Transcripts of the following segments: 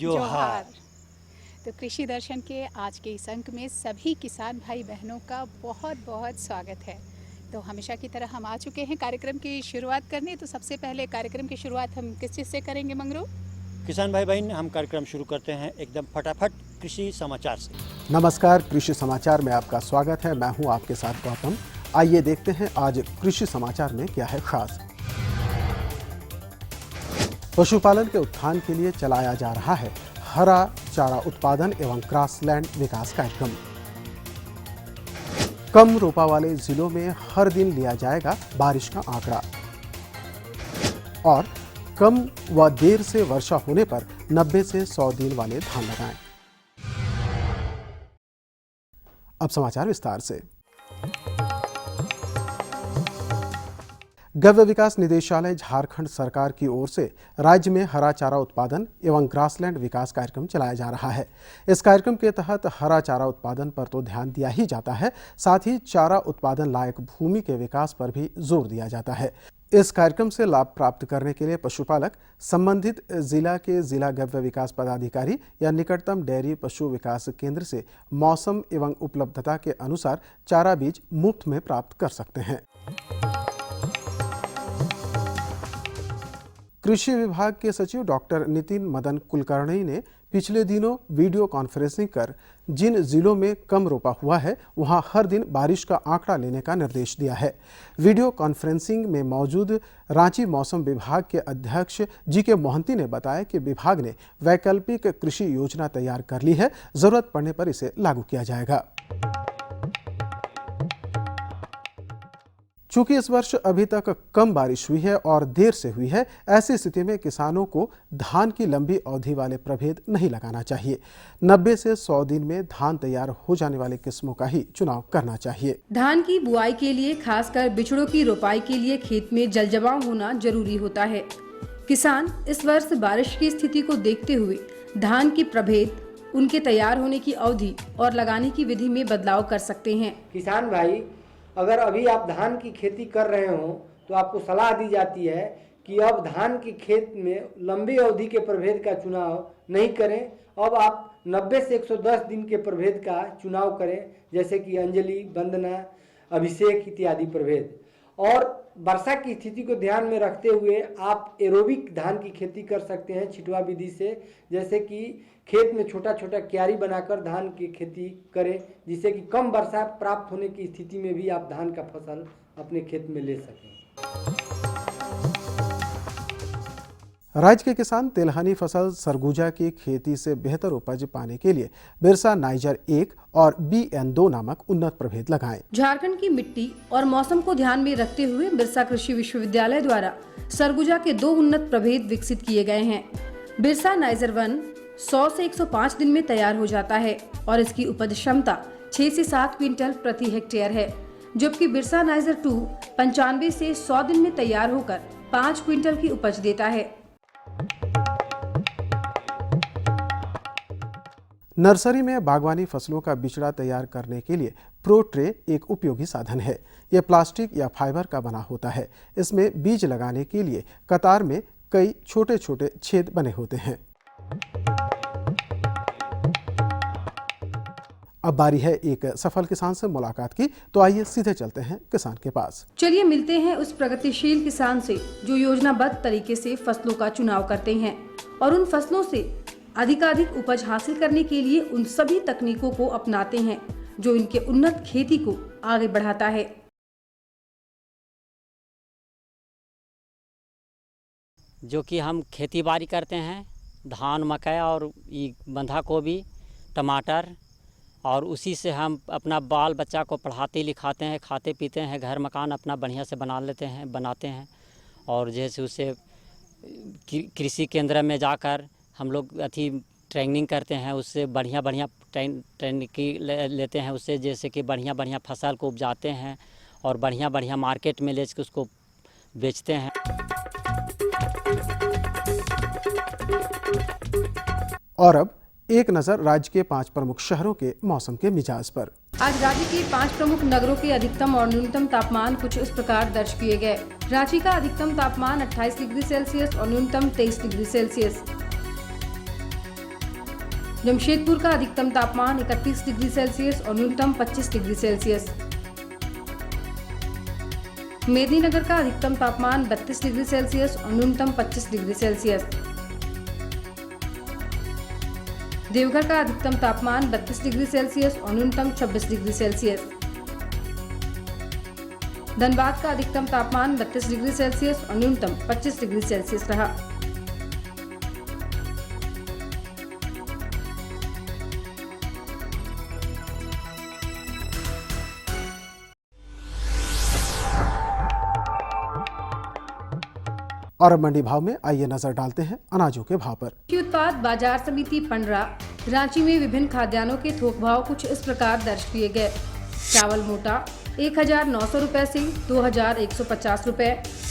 जोहार। तो कृषि दर्शन के आज के इस अंक में सभी किसान भाई बहनों का बहुत बहुत स्वागत है। तो हमेशा की तरह हम आ चुके हैं कार्यक्रम की शुरुआत करने। तो सबसे पहले कार्यक्रम की शुरुआत हम किस चीज़ से करेंगे मंगरू? किसान भाई बहन, हम कार्यक्रम शुरू करते हैं एकदम फटाफट कृषि समाचार से। नमस्कार, कृषि समाचार में आपका स्वागत है। मैं हूं आपके साथ गौतम। आइए देखते हैं आज कृषि समाचार में क्या है खास। पशुपालन के उत्थान के लिए चलाया जा रहा है हरा चारा उत्पादन एवं ग्रासलैंड विकास कार्यक्रम। कम रोपा वाले जिलों में हर दिन लिया जाएगा बारिश का आंकड़ा। और कम व देर से वर्षा होने पर 90 से 100 दिन वाले धान लगाएं। अब समाचार विस्तार से। गव्य विकास निदेशालय झारखंड सरकार की ओर से राज्य में हरा चारा उत्पादन एवं ग्रासलैंड विकास कार्यक्रम चलाया जा रहा है। इस कार्यक्रम के तहत हरा चारा उत्पादन पर तो ध्यान दिया ही जाता है, साथ ही चारा उत्पादन लायक भूमि के विकास पर भी जोर दिया जाता है। इस कार्यक्रम से लाभ प्राप्त करने के लिए पशुपालक संबंधित जिला के जिला गव्य विकास पदाधिकारी या निकटतम डेयरी पशु विकास केंद्र से मौसम एवं उपलब्धता के अनुसार चारा बीज मुफ्त में प्राप्त कर सकते हैं। कृषि विभाग के सचिव डॉक्टर नितिन मदन कुलकर्णी ने पिछले दिनों वीडियो कॉन्फ्रेंसिंग कर जिन जिलों में कम रोपा हुआ है वहां हर दिन बारिश का आंकड़ा लेने का निर्देश दिया है। वीडियो कॉन्फ्रेंसिंग में मौजूद रांची मौसम विभाग के अध्यक्ष जी.के. मोहंती ने बताया कि विभाग ने वैकल्पिक कृषि योजना तैयार कर ली है, जरूरत पड़ने पर इसे लागू किया जाएगा। चूंकि इस वर्ष अभी तक कम बारिश हुई है और देर से हुई है, ऐसी स्थिति में किसानों को धान की लंबी अवधि वाले प्रभेद नहीं लगाना चाहिए। 90 से 100 दिन में धान तैयार हो जाने वाली किस्मों का ही चुनाव करना चाहिए। धान की बुआई के लिए खासकर बिचड़ों की रोपाई के लिए खेत में जल जमाव होना जरूरी होता है। किसान इस वर्ष बारिश की स्थिति को देखते हुए धान की प्रभेद, उनके तैयार होने की अवधि और लगाने की विधि में बदलाव कर सकते हैं। किसान भाई, अगर अभी आप धान की खेती कर रहे हो तो आपको सलाह दी जाती है कि अब धान के खेत में लंबी अवधि के प्रभेद का चुनाव नहीं करें। अब आप 90 से 110 दिन के प्रभेद का चुनाव करें, जैसे कि अंजलि, वंदना, अभिषेक इत्यादि प्रभेद। और वर्षा की स्थिति को ध्यान में रखते हुए आप एरोबिक धान की खेती कर सकते हैं छिटवा विधि से, जैसे कि खेत में छोटा छोटा क्यारी बनाकर धान की खेती करें, जिससे कि कम वर्षा प्राप्त होने की स्थिति में भी आप धान का फसल अपने खेत में ले सकें। राज्य के किसान तिलहनी फसल सरगुजा की खेती से बेहतर उपज पाने के लिए बिरसा नाइजर 1 और BN2 नामक उन्नत प्रभेद लगाएं। झारखंड की मिट्टी और मौसम को ध्यान में रखते हुए बिरसा कृषि विश्वविद्यालय द्वारा सरगुजा के 2 उन्नत प्रभेद विकसित किए गए हैं। बिरसा नाइजर 1 100 से 105 दिन में तैयार हो जाता है और इसकी उपज क्षमता 6 से 7 क्विंटल प्रति हेक्टेयर है, जबकि बिरसा नाइजर 2 95 से 100 दिन में तैयार होकर 5 क्विंटल की उपज देता है। नर्सरी में बागवानी फसलों का बिचड़ा तैयार करने के लिए प्रो ट्रे एक उपयोगी साधन है। यह प्लास्टिक या फाइबर का बना होता है। इसमें बीज लगाने के लिए कतार में कई छोटे छोटे छेद बने होते हैं। अब बारी है एक सफल किसान से मुलाकात की, तो आइए सीधे चलते हैं किसान के पास। चलिए मिलते हैं उस प्रगतिशील किसान से जो योजनाबद्ध तरीके से फसलों का चुनाव करते हैं और उन फसलों से अधिकाधिक उपज हासिल करने के लिए उन सभी तकनीकों को अपनाते हैं जो इनके उन्नत खेती को आगे बढ़ाता है। जो कि हम खेती बाड़ी करते हैं, धान, मकई और बंधा गोभी, टमाटर, और उसी से हम अपना बाल बच्चा को पढ़ाते लिखाते हैं, खाते पीते हैं, घर मकान अपना बढ़िया से बनाते हैं। और जैसे उससे कृषि केंद्र में जाकर हम लोग ट्रेनिंग करते हैं, उससे बढ़िया ट्रेनिंग लेते हैं उससे, जैसे कि बढ़िया फसल को उपजाते हैं और बढ़िया मार्केट में ले उसको बेचते हैं। और अब एक नजर राज्य के 5 प्रमुख शहरों के मौसम के मिजाज पर। आज राज्य के 5 प्रमुख नगरों के अधिकतम और न्यूनतम तापमान कुछ इस प्रकार दर्ज किए गए। रांची का अधिकतम तापमान 28 डिग्री सेल्सियस और न्यूनतम 23 डिग्री सेल्सियस। जमशेदपुर का अधिकतम तापमान 31 डिग्री सेल्सियस और न्यूनतम 25 डिग्री सेल्सियस। मेदिनीनगर का अधिकतम तापमान 32 डिग्री सेल्सियस और न्यूनतम 25 डिग्री सेल्सियस। देवघर का अधिकतम तापमान 32 डिग्री सेल्सियस और न्यूनतम 26 डिग्री सेल्सियस। धनबाद का अधिकतम तापमान 32 डिग्री सेल्सियस और न्यूनतम 25 डिग्री सेल्सियस रहा। और अब मंडी भाव में आइए नजर डालते हैं अनाजों के भाव पर। कृषि उत्पाद बाजार समिति पंडरा रांची में विभिन्न खाद्यान्नों के थोक भाव कुछ इस प्रकार दर्ज किए गए। चावल मोटा 1900 रुपए से 2150 रुपए,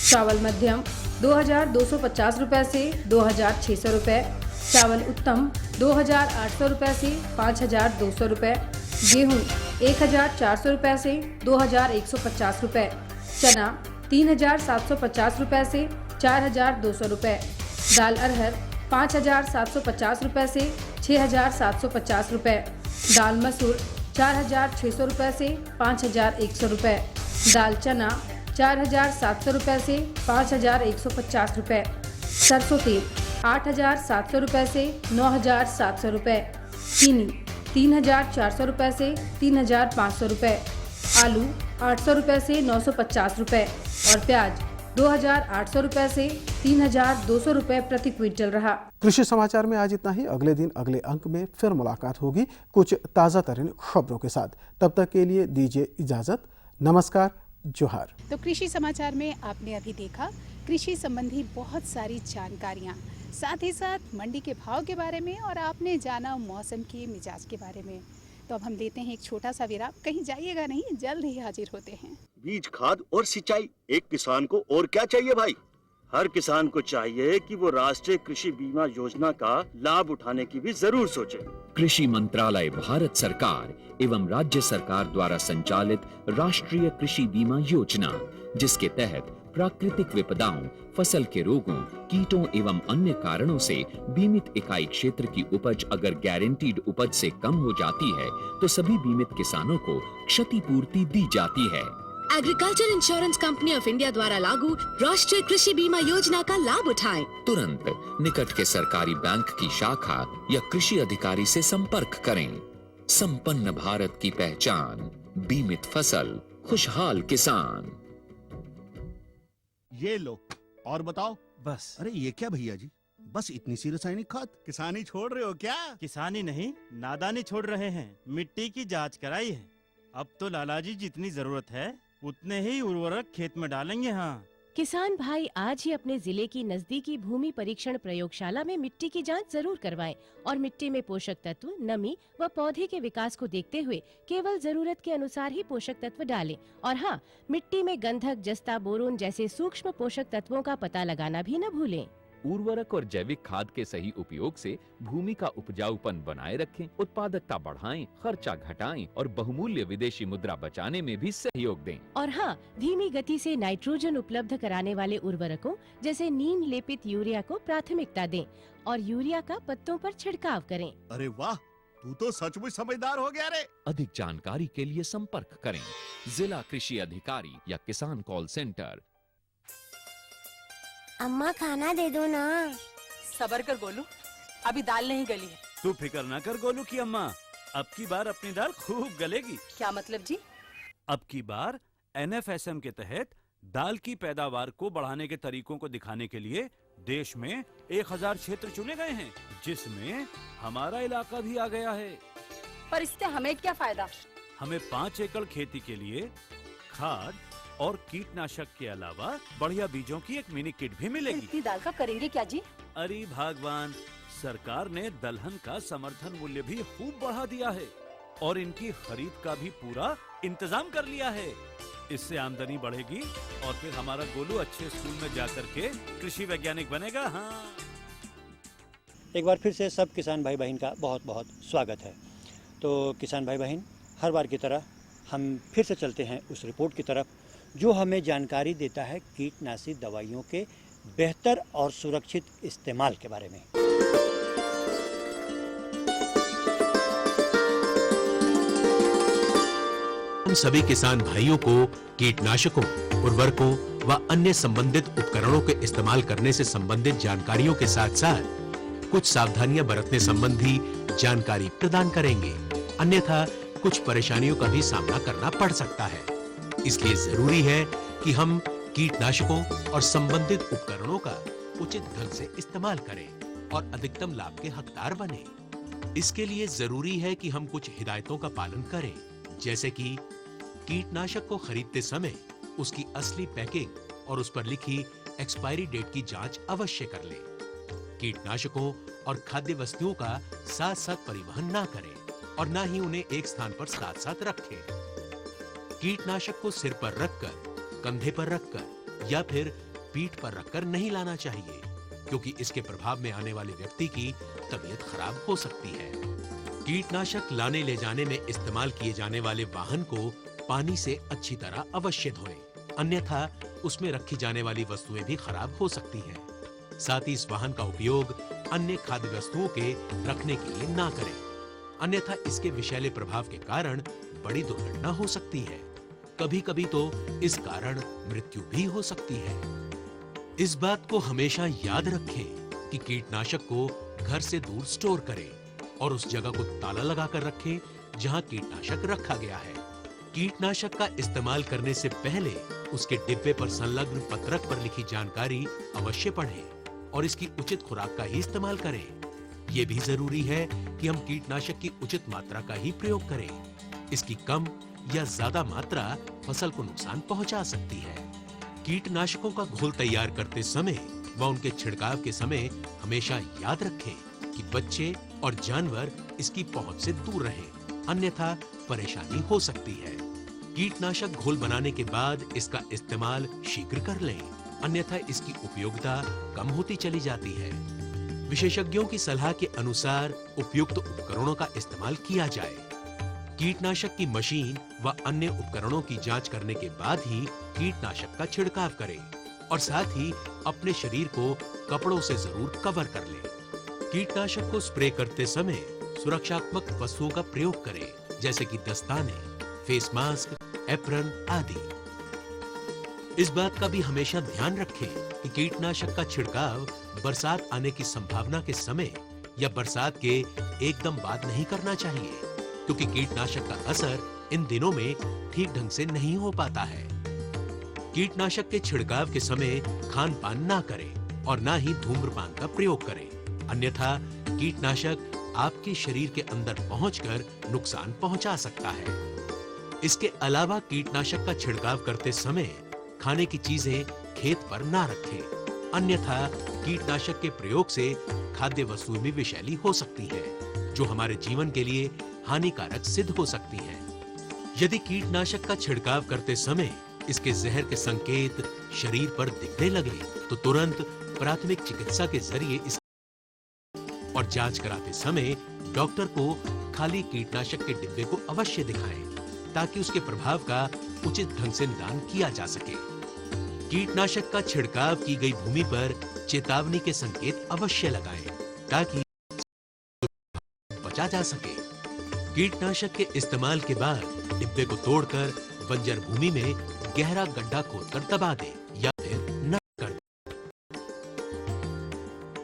चावल मध्यम 2250 रुपए से 2600 रुपए, चावल उत्तम 2800 रुपए से 5200 रुपए, गेहूं 1400 रुपए से 2150 रुपए, चना 3750 रुपए से 4200 रुपए, दाल अरहर 5750 रुपए से 6750 रुपए, दाल मसूर 4600 रुपए से 5100 रुपए, दाल चना 4700 रुपए से 5150 रुपए, सरसों तेल 8700 रुपए से 9700 रुपए, चीनी 3400 रुपए से 3500 रुपए, आलू 800 रुपए से 950 रुपए और प्याज 2800 रुपए से 3200 रुपए प्रति क्विंटल रहा। कृषि समाचार में आज इतना ही। अगले दिन अगले अंक में फिर मुलाकात होगी कुछ ताज़ा तरीन खबरों के साथ। तब तक के लिए दीजिए इजाजत। नमस्कार, जोहार। तो कृषि समाचार में आपने अभी देखा कृषि संबंधी बहुत सारी जानकारियाँ, साथ ही साथ मंडी के भाव के बारे में, और आपने जाना मौसम के मिजाज के बारे में। तो अब हम लेते हैं एक छोटा सा विराम। कहीं जाइएगा नहीं, जल्द ही हाजिर होते हैं। बीज, खाद और सिंचाई, एक किसान को और क्या चाहिए भाई? हर किसान को चाहिए कि वो राष्ट्रीय कृषि बीमा योजना का लाभ उठाने की भी जरूर सोचे। कृषि मंत्रालय, भारत सरकार एवं राज्य सरकार द्वारा संचालित राष्ट्रीय कृषि बीमा योजना, जिसके तहत प्राकृतिक विपदाओं, फसल के रोगों, कीटों एवं अन्य कारणों से बीमित इकाई क्षेत्र की उपज अगर गारंटीड उपज से कम हो जाती है तो सभी बीमित किसानों को क्षतिपूर्ति दी जाती है। Agriculture insurance company of India द्वारा लागू राष्ट्रीय कृषि बीमा योजना का लाभ उठाएं। तुरंत निकट के सरकारी बैंक की शाखा या कृषि अधिकारी से संपर्क करें। संपन्न भारत की पहचान, बीमित फसल, खुशहाल किसान। ये लो और बताओ। बस। अरे ये क्या भैया जी, बस इतनी सी रासायनिक खाद? किसानी छोड़ रहे हो क्या? किसानी नहीं, नादानी छोड़ रहे हैं। मिट्टी की जांच कराई है। अब तो लालाजी जितनी जरूरत है उतने ही उर्वरक खेत में डालेंगे। हाँ, किसान भाई आज ही अपने जिले की नजदीकी भूमि परीक्षण प्रयोगशाला में मिट्टी की जांच जरूर करवाएं और मिट्टी में पोषक तत्व, नमी व पौधे के विकास को देखते हुए केवल जरूरत के अनुसार ही पोषक तत्व डालें। और हाँ, मिट्टी में गंधक, जस्ता, बोरोन जैसे सूक्ष्म पोषक तत्वों का पता लगाना भी न भूलें। उर्वरक और जैविक खाद के सही उपयोग से भूमि का उपजाऊपन बनाए रखें, उत्पादकता बढ़ाएं, खर्चा घटाएं और बहुमूल्य विदेशी मुद्रा बचाने में भी सहयोग दें। और हाँ, धीमी गति से नाइट्रोजन उपलब्ध कराने वाले उर्वरकों जैसे नीम लेपित यूरिया को प्राथमिकता दें और यूरिया का पत्तों पर छिड़काव करें। अरे वाह, तू तो सचमुच समझदार हो गया रे। अधिक जानकारी के लिए संपर्क करें जिला कृषि अधिकारी या किसान कॉल सेंटर। अम्मा खाना दे दो ना। सबर कर गोलू, अभी दाल नहीं गली है। तू फिक्र ना कर गोलू की अम्मा, अब की बार अपनी दाल खूब गलेगी। क्या मतलब जी? अब की बार NFSM के तहत दाल की पैदावार को बढ़ाने के तरीकों को दिखाने के लिए देश में 1000 क्षेत्र चुने गए हैं, जिसमें हमारा इलाका भी आ गया है। पर इससे हमें क्या फायदा? हमें 5 एकड़ खेती के लिए खाद और कीटनाशक के अलावा बढ़िया बीजों की एक मिनी किट भी मिलेगी। इतनी दाल का करेंगे क्या जी? अरे भगवान, सरकार ने दलहन का समर्थन मूल्य भी खूब बढ़ा दिया है और इनकी खरीद का भी पूरा इंतजाम कर लिया है। इससे आमदनी बढ़ेगी और फिर हमारा गोलू अच्छे स्कूल में जाकर के कृषि वैज्ञानिक बनेगा। हाँ, एक बार फिर से सब किसान भाई बहन का बहुत बहुत स्वागत है। तो किसान भाई बहन, हर बार की तरह हम फिर से चलते हैं उस रिपोर्ट की तरफ जो हमें जानकारी देता है कीटनाशी दवाइयों के बेहतर और सुरक्षित इस्तेमाल के बारे में। हम सभी किसान भाइयों को कीटनाशकों, उर्वरकों व अन्य संबंधित उपकरणों के इस्तेमाल करने से संबंधित जानकारियों के साथ साथ कुछ सावधानियां बरतने संबंधी जानकारी प्रदान करेंगे। अन्यथा कुछ परेशानियों का भी सामना करना पड़ सकता है। इसलिए जरूरी है कि हम कीटनाशकों और संबंधित उपकरणों का उचित ढंग से इस्तेमाल करें और अधिकतम लाभ के हकदार बने। इसके लिए जरूरी है कि हम कुछ हिदायतों का पालन करें, जैसे कि कीटनाशक को खरीदते समय उसकी असली पैकिंग और उस पर लिखी एक्सपायरी डेट की जांच अवश्य कर लें। कीटनाशकों और खाद्य वस्तुओं का साथ साथ परिवहन ना करें और ना ही उन्हें एक स्थान पर साथ साथ रखें। कीटनाशक को सिर पर रखकर, कंधे पर रखकर या फिर पीठ पर रखकर नहीं लाना चाहिए, क्योंकि इसके प्रभाव में आने वाले व्यक्ति की तबीयत खराब हो सकती है। कीटनाशक लाने ले जाने में इस्तेमाल किए जाने वाले वाहन को पानी से अच्छी तरह अवश्य धोएं, अन्यथा उसमें रखी जाने वाली वस्तुएं भी खराब हो सकती हैं। साथ ही इस वाहन का उपयोग अन्य खाद्य वस्तुओं के रखने के लिए ना करें, अन्यथा इसके विषैले प्रभाव के कारण बड़ी दुर्घटना हो सकती है। कभी कभी तो इस कारण मृत्यु भी हो सकती है। इस बात को हमेशा याद रखें कि कीटनाशक को घर से दूर स्टोर करें और उस जगह को ताला लगाकर रखें जहां कीटनाशक रखा गया है। कीटनाशक का इस्तेमाल करने से पहले उसके डिब्बे पर संलग्न पत्रक पर लिखी जानकारी अवश्य पढ़ें और इसकी उचित खुराक का ही इस्तेमाल करें। ये भी जरूरी है कि हम कीटनाशक की उचित मात्रा का ही प्रयोग करें। इसकी कम या ज्यादा मात्रा फसल को नुकसान पहुंचा सकती है। कीटनाशकों का घोल तैयार करते समय व उनके छिड़काव के समय हमेशा याद रखें कि बच्चे और जानवर इसकी पहुंच से दूर रहें, अन्यथा परेशानी हो सकती है। कीटनाशक घोल बनाने के बाद इसका इस्तेमाल शीघ्र कर लें, अन्यथा इसकी उपयोगिता कम होती चली जाती है। विशेषज्ञों की सलाह के अनुसार उपयुक्त उपकरणों का इस्तेमाल किया जाए। कीटनाशक की मशीन व अन्य उपकरणों की जांच करने के बाद ही कीटनाशक का छिड़काव करें और साथ ही अपने शरीर को कपड़ों से जरूर कवर कर लें। कीटनाशक को स्प्रे करते समय सुरक्षात्मक वस्तुओं का प्रयोग करें, जैसे कि दस्ताने, फेस मास्क, एप्रन आदि। इस बात का भी हमेशा ध्यान रखें कि कीटनाशक का छिड़काव बरसात आने की संभावना के समय या बरसात के एकदम बाद नहीं करना चाहिए, क्योंकि कीटनाशक का असर इन दिनों में ठीक ढंग से नहीं हो पाता है। कीटनाशक के छिड़काव के समय खान पान ना करें और ना ही धूम्रपान का प्रयोग करें, अन्यथा कीटनाशक आपके शरीर के अंदर पहुंचकर नुकसान पहुंचा सकता है। इसके अलावा कीटनाशक का छिड़काव करते समय खाने की चीजें खेत पर ना रखें, अन्यथा कीटनाशक के प्रयोग से खाद्य वस्तुएं भी विषैली हो सकती हैं, जो हमारे जीवन के लिए हानिकारक सिद्ध हो सकती हैं। यदि कीटनाशक का छिड़काव करते समय इसके जहर के संकेत शरीर पर दिखने लगे तो तुरंत प्राथमिक चिकित्सा के जरिए इस और जांच कराते समय डॉक्टर को खाली कीटनाशक के डिब्बे को अवश्य दिखाएं, ताकि उसके प्रभाव का उचित ढंग से निदान किया जा सके। कीटनाशक का छिड़काव की गई भूमि पर चेतावनी के संकेत अवश्य लगाएं, ताकि बचा जा सके। कीटनाशक के इस्तेमाल के बाद डिब्बे को तोड़कर बंजर भूमि में गहरा गड्ढा खोदकर दबा दें या फिर न कर दें।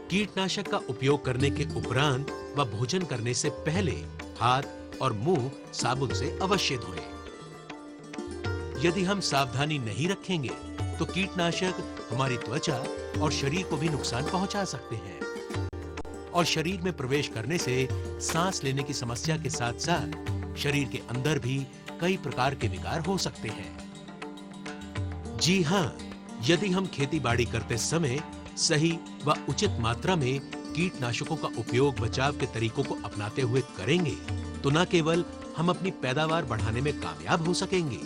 कीटनाशक का उपयोग करने के उपरांत व भोजन करने से पहले हाथ और मुंह साबुन से अवश्य धोएं। यदि हम सावधानी नहीं रखेंगे तो कीटनाशक हमारी त्वचा और शरीर को भी नुकसान पहुंचा सकते हैं और शरीर में प्रवेश करने से सांस लेने की समस्या के साथ साथ शरीर के अंदर भी कई प्रकार के विकार हो सकते हैं। जी हाँ, यदि हम खेती बाड़ी करते समय सही व उचित मात्रा में कीटनाशकों का उपयोग बचाव के तरीकों को अपनाते हुए करेंगे तो न केवल हम अपनी पैदावार बढ़ाने में कामयाब हो सकेंगे,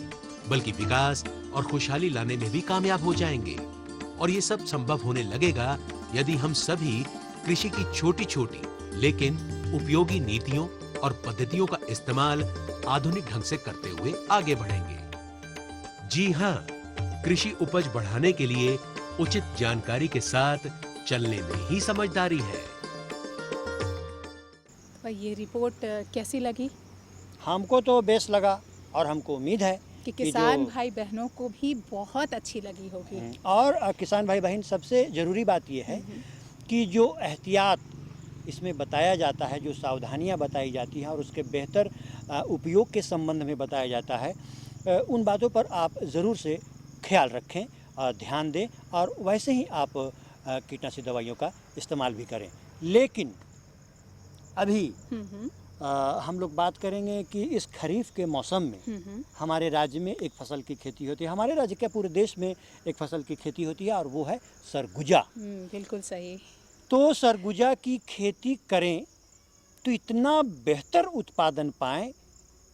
बल्कि विकास और खुशहाली लाने में भी कामयाब हो जाएंगे। और ये सब संभव होने लगेगा यदि हम सभी कृषि की छोटी छोटी लेकिन उपयोगी नीतियों और पद्धतियों का इस्तेमाल आधुनिक ढंग से करते हुए आगे बढ़ेंगे। जी हाँ, कृषि उपज बढ़ाने के लिए उचित जानकारी के साथ चलने में ही समझदारी है। ये रिपोर्ट कैसी लगी? हमको तो बेस्ट लगा और हमको उम्मीद है कि किसान भाई बहनों को भी बहुत अच्छी लगी होगी। और किसान भाई बहन, सबसे ज़रूरी बात यह है कि जो एहतियात इसमें बताया जाता है, जो सावधानियां बताई जाती हैं और उसके बेहतर उपयोग के संबंध में बताया जाता है, उन बातों पर आप ज़रूर से ख्याल रखें और ध्यान दें, और वैसे ही आप कीटनाशक दवाइयों का इस्तेमाल भी करें। लेकिन अभी हम लोग बात करेंगे कि इस खरीफ के मौसम में हमारे राज्य में एक फसल की खेती होती है। हमारे राज्य क्या, पूरे देश में एक फसल की खेती होती है और वो है सरगुजा। बिल्कुल सही। तो सरगुजा की खेती करें तो इतना बेहतर उत्पादन पाएं,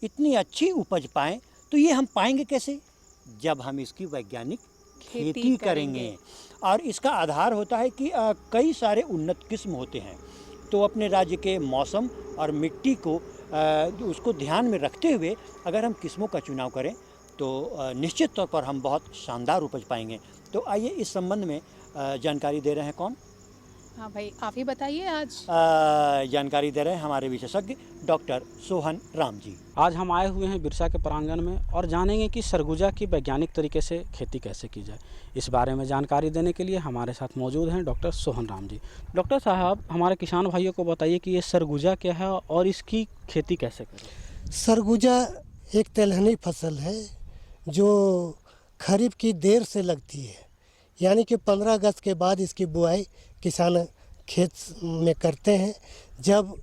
इतनी अच्छी उपज पाएं, तो ये हम पाएंगे कैसे? जब हम इसकी वैज्ञानिक खेती करेंगे। और इसका आधार होता है कि कई सारे उन्नत किस्म होते हैं। तो अपने राज्य के मौसम और मिट्टी को उसको ध्यान में रखते हुए अगर हम किस्मों का चुनाव करें तो निश्चित तौर पर हम बहुत शानदार उपज पाएंगे। तो आइए इस संबंध में जानकारी दे रहे हैं कौन? हाँ भाई, आप ही बताइए। आज जानकारी दे रहे हैं हमारे विशेषज्ञ डॉक्टर सोहन राम जी। आज हम आए हुए हैं बिरसा के प्रांगण में और जानेंगे कि सरगुजा की वैज्ञानिक तरीके से खेती कैसे की जाए। इस बारे में जानकारी देने के लिए हमारे साथ मौजूद हैं डॉक्टर सोहन राम जी। डॉक्टर साहब, हमारे किसान भाइयों को बताइए कि ये सरगुजा क्या है और इसकी खेती कैसे करें? सरगुजा एक तिलहनी फसल है जो खरीफ की देर से लगती है, यानी कि 15 अगस्त के बाद इसकी बुआई किसान खेत में करते हैं। जब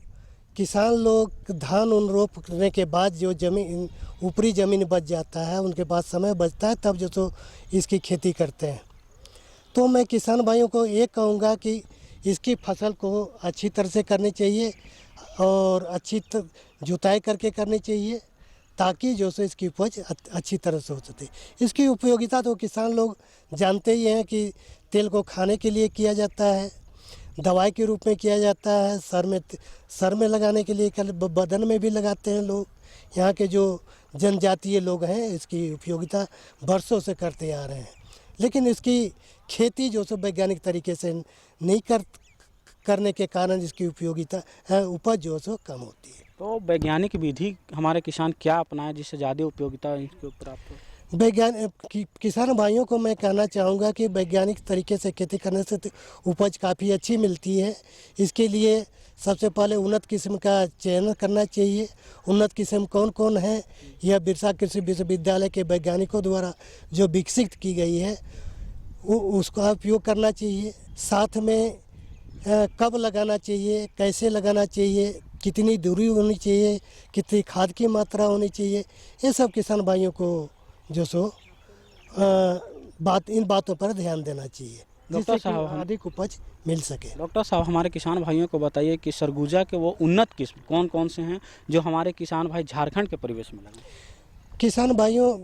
किसान लोग धान उन रोपने के बाद जो ज़मीन, ऊपरी ज़मीन बच जाता है, उनके पास समय बचता है, तब जो तो इसकी खेती करते हैं। तो मैं किसान भाइयों को ये कहूँगा कि इसकी फसल को अच्छी तरह से करनी चाहिए और अच्छी जुताई करके करनी चाहिए, ताकि जो सो इसकी उपज अच्छी तरह से हो सके। इसकी उपयोगिता तो किसान लोग जानते ही हैं कि तेल को खाने के लिए किया जाता है, दवाई के रूप में किया जाता है, सर में लगाने के लिए, बदन में भी लगाते हैं लोग। यहाँ के जो जनजातीय लोग हैं इसकी उपयोगिता वर्षों से करते आ रहे हैं, लेकिन इसकी खेती जो सो वैज्ञानिक तरीके से नहीं करने के कारण इसकी उपयोगिता उपज जो सो कम होती है। तो वैज्ञानिक विधि हमारे किसान क्या अपनाएं जिससे ज़्यादा उपयोगिता इसके ऊपर आपको? किसान भाइयों को मैं कहना चाहूँगा कि वैज्ञानिक तरीके से खेती करने से उपज काफ़ी अच्छी मिलती है। इसके लिए सबसे पहले उन्नत किस्म का चयन करना चाहिए। उन्नत किस्म कौन कौन है, यह बिरसा कृषि विश्वविद्यालय के वैज्ञानिकों द्वारा जो विकसित की गई है उसका उपयोग करना चाहिए। साथ में कब लगाना चाहिए, कैसे लगाना चाहिए, कितनी दूरी होनी चाहिए, कितनी खाद की मात्रा होनी चाहिए, ये सब किसान भाइयों को जो सो इन बातों पर ध्यान देना चाहिए, डॉक्टर साहब अधिक उपज मिल सके। डॉक्टर साहब, हमारे किसान भाइयों को बताइए कि सरगुजा के वो उन्नत किस्म कौन कौन से हैं जो हमारे किसान भाई झारखंड के परिवेश में लगे? किसान भाइयों,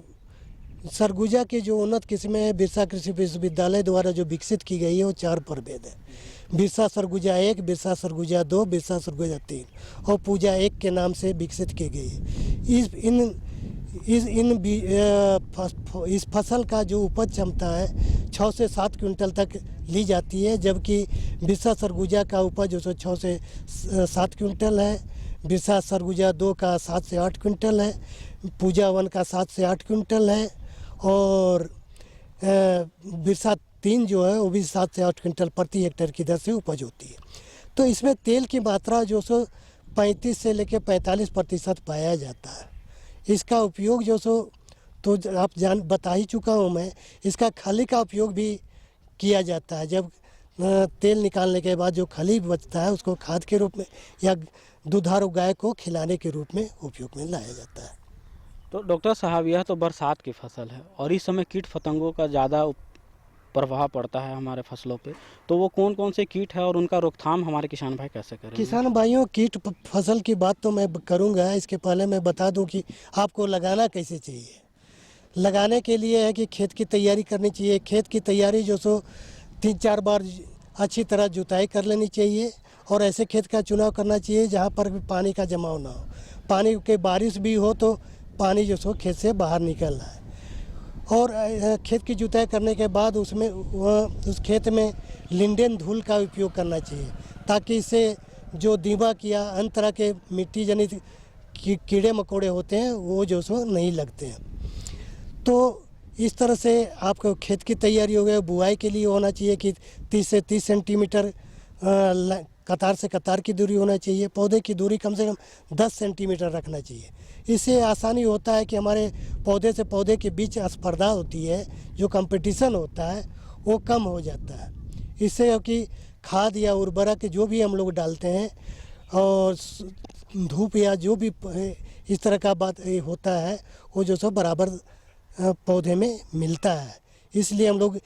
सरगुजा की जो उन्नत किस्में हैं बिरसा कृषि विश्वविद्यालय द्वारा जो विकसित की गई है वो 4 प्रभेद है। बिरसा सरगुजा 1, बिरसा सरगुजा 2, बिरसा सरगुजा 3 और पूजा 1 के नाम से विकसित की गई है। इस फसल का जो उपज क्षमता है 6 से 7 क्विंटल तक ली जाती है, जबकि बिरसा सरगुजा का उपज 6 से 7 क्विंटल है, बिरसा सरगुजा 2 का 7 से 8 क्विंटल है, पूजा 1 का 7 से 8 क्विंटल है और बिरसा 3 जो है वो भी 7 से 8 क्विंटल प्रति हेक्टेयर की दर से उपज होती है। तो इसमें तेल की मात्रा जो सो 35 से लेकर 45% पाया जाता है। इसका उपयोग जो सो तो आप बता ही चुका हूँ मैं, इसका खली का उपयोग भी किया जाता है। जब तेल निकालने के बाद जो खली बचता है उसको खाद के रूप में या दुधारू गाय को खिलाने के रूप में उपयोग में लाया जाता है। तो डॉक्टर साहब, यह तो बरसात की फसल है और इस समय कीट पतंगों का ज़्यादा प्रभाव पड़ता है हमारे फसलों पे, तो वो कौन कौन से कीट है और उनका रोकथाम हमारे किसान भाई कैसे करें? किसान भाइयों, कीट फसल की बात तो मैं करूँगा, इसके पहले मैं बता दूं कि आपको लगाना कैसे चाहिए। लगाने के लिए है कि खेत की तैयारी करनी चाहिए। खेत की तैयारी जो सो 3-4 बार अच्छी तरह जुताई कर लेनी चाहिए और ऐसे खेत का चुनाव करना चाहिए जहाँ पर भी पानी का जमाव ना हो। पानी के बारिश भी हो तो पानी जो सो खेत से बाहर निकलना है। और खेत की जुताई करने के बाद उसमें उस खेत में लिंडेन धूल का उपयोग करना चाहिए, ताकि इससे जो दीमक या अन्य तरह के मिट्टी जनित कीड़े मकोड़े होते हैं वो जो सो नहीं लगते हैं। तो इस तरह से आपको खेत की तैयारी हो गई। बुआई के लिए होना चाहिए कि 30 से 30 सेंटीमीटर कतार से कतार की दूरी होना चाहिए। पौधे की दूरी कम से कम 10 सेंटीमीटर रखना चाहिए। इससे आसानी होता है कि हमारे पौधे से पौधे के बीच स्पर्धा होती है, जो कंपटीशन होता है वो कम हो जाता है। इससे कि खाद या उर्वरक जो भी हम लोग डालते हैं और धूप या जो भी इस तरह का बात होता है वो जो सो बराबर पौधे में मिलता है। इसलिए हम लोग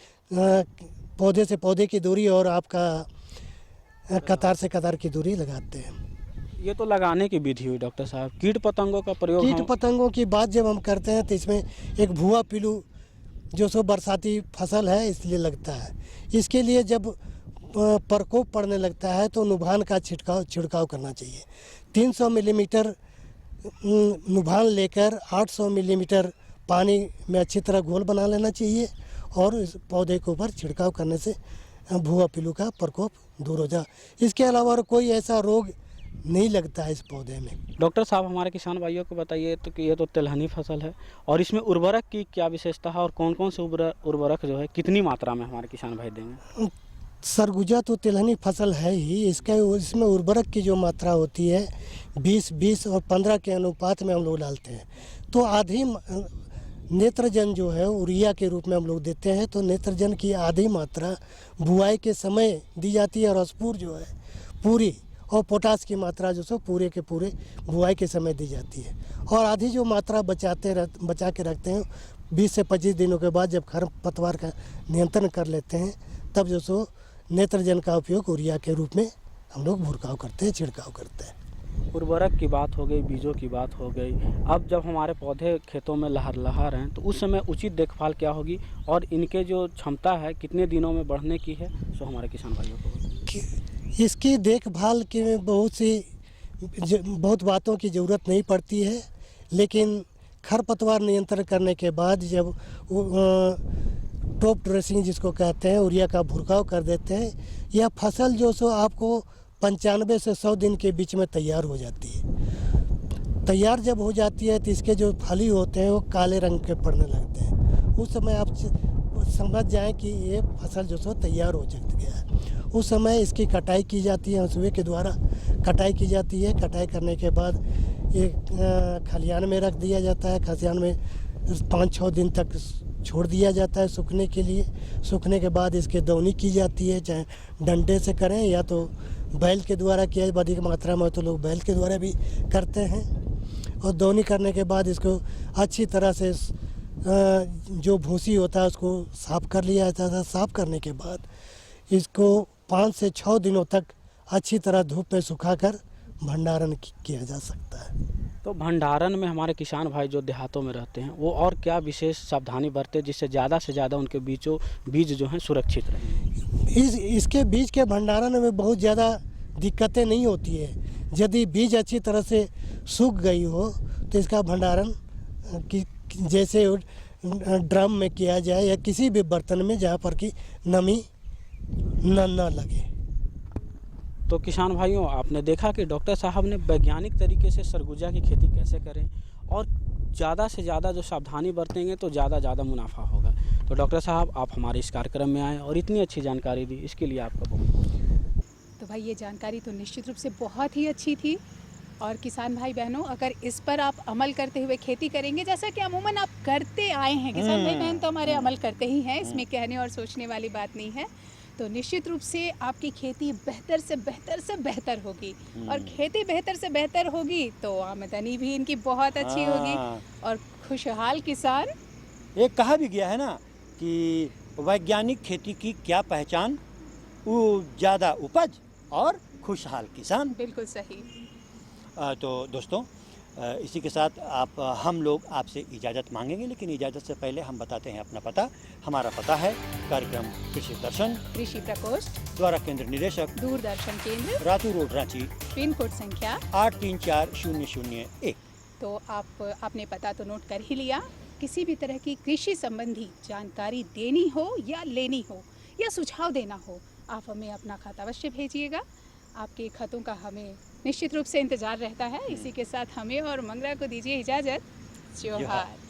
पौधे से पौधे की दूरी और आपका कतार से कतार की दूरी लगाते हैं। ये तो लगाने की विधि हुई डॉक्टर साहब। कीट पतंगों का प्रयोग, कीट पतंगों की बात जब हम करते हैं तो इसमें एक भुआ पिल्लू जो सो बरसाती फसल है इसलिए लगता है। इसके लिए जब प्रकोप पड़ने लगता है तो नुभान का छिड़काव करना चाहिए। 300 मिलीमीटर नुभान लेकर 800 मिलीमीटर पानी में अच्छी तरह घोल बना लेना चाहिए और इस पौधे के ऊपर छिड़काव करने से भुआ पिल्लू का प्रकोप दूर हो जाए। इसके अलावा कोई ऐसा रोग नहीं लगता है इस पौधे में। डॉक्टर साहब हमारे किसान भाइयों को बताइए तो कि ये तो तिलहनी फसल है और इसमें उर्वरक की क्या विशेषता है और कौन कौन से उर्वरक जो है कितनी मात्रा में हमारे किसान भाई देंगे? सरगुजा तो तिलहनी फसल है ही। इसमें उर्वरक की जो मात्रा होती है 20-20 और 15 के अनुपात में हम लोग डालते हैं। तो आधी नेत्रजन जो है यूरिया के रूप में हम लोग देते हैं। तो नेत्रजन की आधी मात्रा बुआई के समय दी जाती है और स्पूर जो है पूरी, और पोटास की मात्रा जो सो पूरे के पूरे बुआई के समय दी जाती है। और आधी जो मात्रा बचा के रखते हैं 20 से 25 दिनों के बाद जब खरपतवार का नियंत्रण कर लेते हैं तब जो सो नेत्रजन का उपयोग यूरिया के रूप में हम लोग भुरकाव करते हैं, छिड़काव करते हैं। उर्वरक की बात हो गई, बीजों की बात हो गई। अब जब हमारे पौधे खेतों में लहर हैं तो उस समय उचित देखभाल क्या होगी और इनके जो क्षमता है कितने दिनों में बढ़ने की है, सो हमारे किसान भाइयों को इसकी देखभाल के बहुत बातों की ज़रूरत नहीं पड़ती है। लेकिन खरपतवार नियंत्रण करने के बाद जब टॉप ड्रेसिंग जिसको कहते हैं यूरिया का भुरकाव कर देते हैं, यह फसल जो सो आपको 95 से 100 दिन के बीच में तैयार हो जाती है। तैयार जब हो जाती है तो इसके जो फली होते हैं वो काले रंग के पड़ने लगते हैं। उस समय आप समझ जाएं कि ये फसल जो सो तैयार हो गया है। उस समय इसकी कटाई की जाती है, हंसुए के द्वारा कटाई की जाती है। कटाई करने के बाद ये खलिहान में रख दिया जाता है। खलिहान में 5-6 दिन तक छोड़ दिया जाता है सूखने के लिए। सूखने के बाद इसके दौनी की जाती है, चाहे डंडे से करें या तो बैल के द्वारा किया, अधिक मात्रा में तो लोग बैल के द्वारा भी करते हैं। और दौनी करने के बाद इसको अच्छी तरह से जो भूसी होता है उसको साफ़ कर लिया जाता है। साफ़ करने के बाद इसको 5 से 6 दिनों तक अच्छी तरह धूप में सुखाकर भंडारण किया जा सकता है। तो भंडारण में हमारे किसान भाई जो देहातों में रहते हैं वो और क्या विशेष सावधानी बरते जिससे ज़्यादा से ज़्यादा उनके बीज जो हैं सुरक्षित रहें? इसके बीज के भंडारण में बहुत ज़्यादा दिक्कतें नहीं होती है। यदि बीज अच्छी तरह से सूख गई हो तो इसका भंडारण जैसे ड्रम में किया जाए या किसी भी बर्तन में जहाँ पर कि नमी न लगे। तो किसान भाइयों आपने देखा कि डॉक्टर साहब ने वैज्ञानिक तरीके से सरगुजा की खेती कैसे करें और ज़्यादा से ज़्यादा जो सावधानी बरतेंगे तो ज़्यादा मुनाफा होगा। तो डॉक्टर साहब आप हमारे इस कार्यक्रम में आए और इतनी अच्छी जानकारी दी, इसके लिए आपका बहुत। तो भाई ये जानकारी तो निश्चित रूप से बहुत ही अच्छी थी। और किसान भाई बहनों अगर इस पर आप अमल करते हुए खेती करेंगे, जैसा कि अमूमन आप करते आए हैं, किसान भाई बहन तो हमारे अमल करते ही हैं, इसमें कहने और सोचने वाली बात नहीं है, तो निश्चित रूप से आपकी खेती बेहतर से बेहतर होगी। और खेती बेहतर से बेहतर होगी तो आमदनी भी इनकी बहुत अच्छी होगी और खुशहाल किसान। एक कहा भी गया है ना कि वैज्ञानिक खेती की क्या पहचान, ज़्यादा उपज और खुशहाल किसान। बिल्कुल सही। तो दोस्तों इसी के साथ हम लोग आपसे इजाज़त मांगेंगे, लेकिन इजाज़त से पहले हम बताते हैं अपना पता। हमारा पता है कार्यक्रम कृषि दर्शन, कृषि प्रकोष्ठ, द्वारा केंद्र निदेशक, दूरदर्शन केंद्र, Ratu road, Ranchi, pin code संख्या 834001। तो आपने पता तो नोट कर ही लिया। किसी भी तरह की कृषि संबंधी जानकारी देनी हो या लेनी हो या सुझाव देना हो, आप हमें अपना खत अवश्य भेजिएगा। आपके खतों का हमें निश्चित रूप से इंतज़ार रहता है। इसी के साथ हमें और मंगरा को दीजिए इजाज़त। जोहार।